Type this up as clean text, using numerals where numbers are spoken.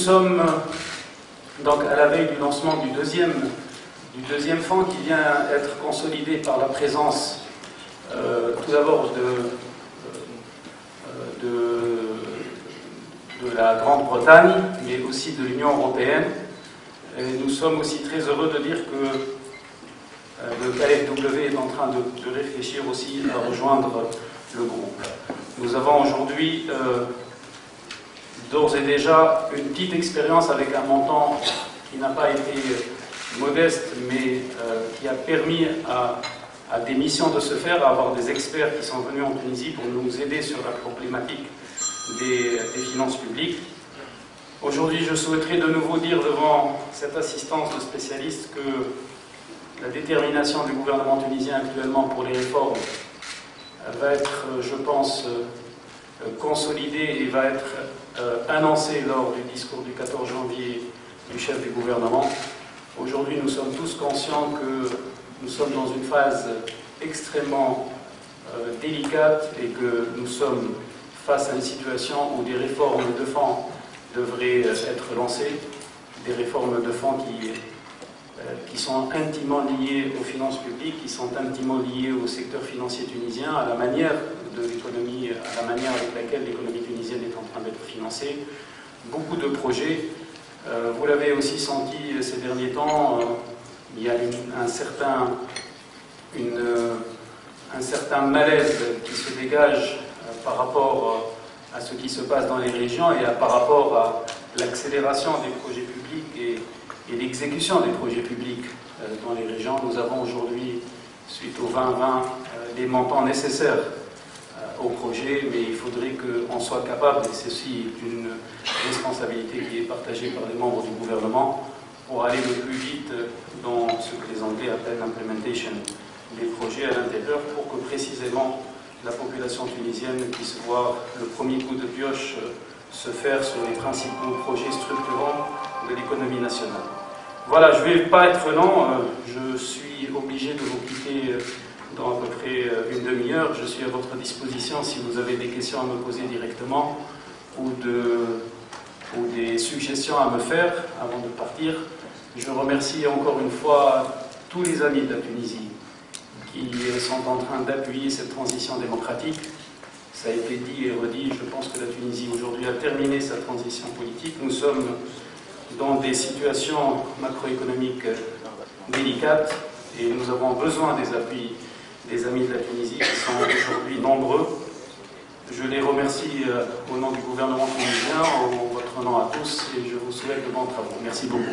sommes donc à la veille du lancement du deuxième fonds qui vient être consolidé par la présence tout d'abord de la Grande-Bretagne, mais aussi de l'Union européenne. Et nous sommes aussi très heureux de dire que le KfW est en train de réfléchir aussi à rejoindre le groupe. Nous avons aujourd'hui d'ores et déjà une petite expérience avec un montant qui n'a pas été modeste, mais qui a permis à des missions de se faire, à avoir des experts qui sont venus en Tunisie pour nous aider sur la problématique des finances publiques. Aujourd'hui, je souhaiterais de nouveau dire devant cette assistance de spécialistes que la détermination du gouvernement tunisien actuellement pour les réformes va être, je pense, consolidée et va être annoncée lors du discours du 14 janvier du chef du gouvernement. Aujourd'hui, nous sommes tous conscients que nous sommes dans une phase extrêmement délicate et que nous sommes face à une situation où des réformes de fonds devraient être lancées, des réformes de fonds qui sont intimement liées aux finances publiques, qui sont intimement liées au secteur financier tunisien, à la manière de l'économie, à la manière avec laquelle l'économie tunisienne est en train d'être financée. Beaucoup de projets. Vous l'avez aussi senti ces derniers temps, il y a un certain malaise qui se dégage par rapport à ce qui se passe dans les régions et par rapport à l'accélération des projets publics et l'exécution des projets publics dans les régions. Nous avons aujourd'hui, suite au 2020, les montants nécessaires au projet, mais il faudrait qu'on soit capable, et c'est aussi une responsabilité qui est partagée par les membres du gouvernement, pour aller le plus vite dans ce que les Anglais appellent l'implementation des projets à l'intérieur, pour que précisément la population tunisienne puisse voir le premier coup de pioche se faire sur les principaux projets structurants de l'économie nationale. Voilà, je ne vais pas être long, je suis obligé de vous quitter dans à peu près une demi-heure. Je suis à votre disposition si vous avez des questions à me poser directement ou des suggestions à me faire avant de partir. Je remercie encore une fois tous les amis de la Tunisie qui sont en train d'appuyer cette transition démocratique. Ça a été dit et redit, je pense que la Tunisie aujourd'hui a terminé sa transition politique. Nous sommes dans des situations macroéconomiques délicates et nous avons besoin des appuis des amis de la Tunisie qui sont aujourd'hui nombreux. Je les remercie au nom du gouvernement tunisien, en votre nom à tous, et je vous souhaite de bons travaux. Merci beaucoup.